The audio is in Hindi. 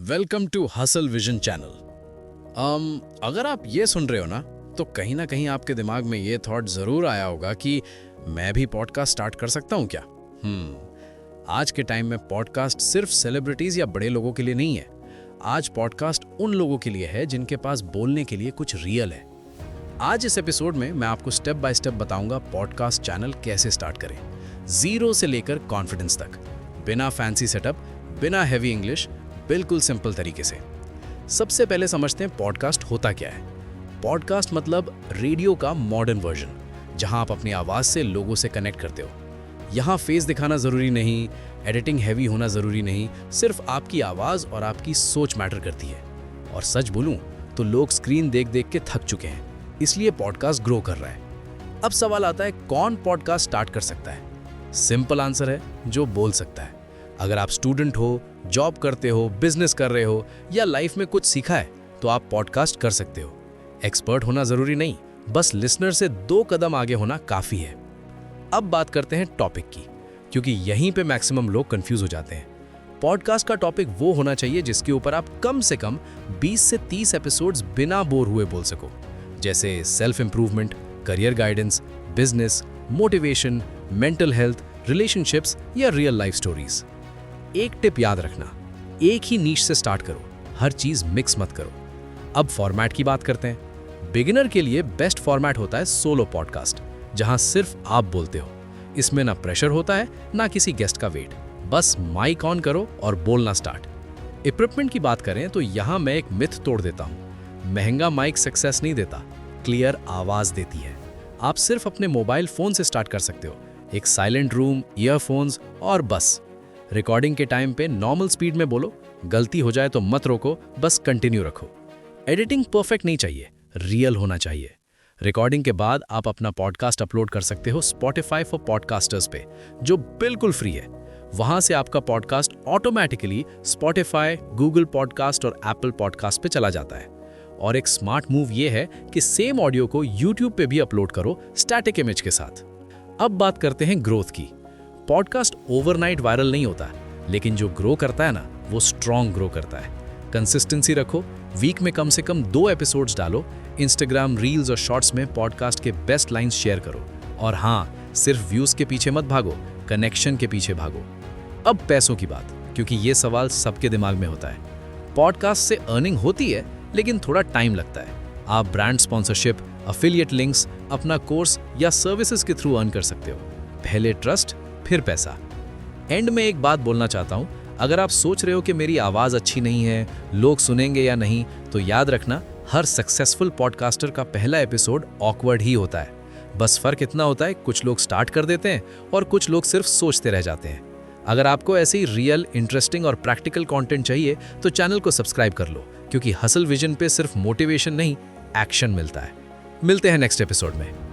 Welcome to hustle vision channel. अगर आप ये सुन रहे हो ना, तो कहीं ना कहीं आपके दिमाग में ये थॉट जरूर आया होगा कि मैं भी पॉडकास्ट स्टार्ट कर सकता हूँ क्या। आज के टाइम में पॉडकास्ट सिर्फ सेलिब्रिटीज या बड़े लोगों के लिए नहीं है। आज पॉडकास्ट उन लोगों के लिए है जिनके पास बोलने के लिए कुछ रियल है। आज इस एपिसोड में मैं आपको स्टेप बाय स्टेप बताऊंगा पॉडकास्ट चैनल कैसे स्टार्ट करें, जीरो से लेकर कॉन्फिडेंस तक, बिना फैंसी सेटअप, बिना हैवी इंग्लिश, बिल्कुल सिंपल तरीके से। सबसे पहले समझते हैं पॉडकास्ट होता क्या है। पॉडकास्ट मतलब रेडियो का मॉडर्न वर्जन, जहां आप अपनी आवाज से लोगों से कनेक्ट करते हो। यहां फेस दिखाना जरूरी नहीं, एडिटिंग हैवी होना जरूरी नहीं, सिर्फ आपकी आवाज और आपकी सोच मैटर करती है। और सच बोलूं तो लोग स्क्रीन देख देख के थक चुके हैं, इसलिए पॉडकास्ट ग्रो कर रहा है। अब सवाल आता है, कौन पॉडकास्ट स्टार्ट कर सकता है? सिंपल आंसर है, जो बोल सकता है। अगर आप स्टूडेंट हो, जॉब करते हो, बिजनेस कर रहे हो या लाइफ में कुछ सीखा है, तो आप पॉडकास्ट कर सकते हो। एक्सपर्ट होना जरूरी नहीं, बस लिसनर से 2 कदम आगे होना काफी है। अब बात करते हैं टॉपिक की, क्योंकि यहीं पे मैक्सिमम लोग कंफ्यूज हो जाते हैं। पॉडकास्ट का टॉपिक वो होना चाहिए जिसके ऊपर आप कम से कम 20 से 30 एपिसोड्स बिना बोर हुए बोल सको, जैसे self improvement, career guidance, business, motivation, mental health, relationships या रियल लाइफ स्टोरीज। एक टिप याद रखना, एक ही नीश से स्टार्ट करो, हर चीज मिक्स मत करो। अब फॉर्मेट की बात करते हैं। बिगिनर के लिए बेस्ट फॉर्मेट होता है सोलो पॉडकास्ट, जहां सिर्फ आप बोलते हो। इसमें ना प्रेशर होता है, ना किसी गेस्ट का वेट, बस माइक ऑन करो और बोलना स्टार्ट। इक्विपमेंट की बात करें तो यहां मैं एक मिथ तोड़ देता हूं। महंगा माइक सक्सेस नहीं देता, क्लियर आवाज देती है। आप सिर्फ अपने मोबाइल फोन से स्टार्ट कर सकते हो, एक साइलेंट रूम, ईयरफोन्स और बस। रिकॉर्डिंग के टाइम पे नॉर्मल स्पीड में बोलो, गलती हो जाए तो मत रोको, बस कंटिन्यू रखो। एडिटिंग परफेक्ट नहीं चाहिए, रियल होना चाहिए। रिकॉर्डिंग के बाद आप अपना पॉडकास्ट अपलोड कर सकते हो स्पॉटिफाई फॉर पॉडकास्टर्स पे, जो बिल्कुल फ्री है। वहां से आपका podcast automatically Spotify, Google podcast और एप्पल पॉडकास्ट पे चला जाता है। और एक स्मार्ट मूव ये है कि सेम ऑडियो को यूट्यूब पे भी अपलोड करो स्टैटिक इमेज के साथ। अब बात करते हैं ग्रोथ की। पॉडकास्ट ओवरनाइट वायरल नहीं होता, लेकिन जो ग्रो करता है ना, वो स्ट्रॉन्ग ग्रो करता है। कंसिस्टेंसी रखो, वीक में कम से कम 2 एपिसोड्स डालो। इंस्टाग्राम रील्स और शॉर्ट्स में पॉडकास्ट के बेस्ट लाइंस शेयर करो। और हाँ, सिर्फ व्यूज के पीछे मत भागो, कनेक्शन के पीछे भागो। अब पैसों की बात, क्योंकि ये सवाल सबके दिमाग में होता है। पॉडकास्ट से अर्निंग होती है, लेकिन थोड़ा टाइम लगता है। आप ब्रांड स्पॉन्सरशिप, अफिलिएट लिंक्स, अपना कोर्स या सर्विसेज के थ्रू अर्न कर सकते हो। पहले ट्रस्ट, फिर पैसा। एंड में एक बात बोलना चाहता हूं, अगर आप सोच रहे हो कि मेरी आवाज अच्छी नहीं है, लोग सुनेंगे या नहीं, तो याद रखना, हर सक्सेसफुल पॉडकास्टर का पहला एपिसोड ऑकवर्ड ही होता है। बस फर्क इतना होता है, कुछ लोग स्टार्ट कर देते हैं और कुछ लोग सिर्फ सोचते रह जाते हैं। अगर आपको ऐसे ही रियल, इंटरेस्टिंग और प्रैक्टिकल कंटेंट चाहिए तो चैनल को सब्सक्राइब कर लो, क्योंकि हसल विजन पे सिर्फ मोटिवेशन नहीं, एक्शन मिलता है। मिलते हैं नेक्स्ट एपिसोड में।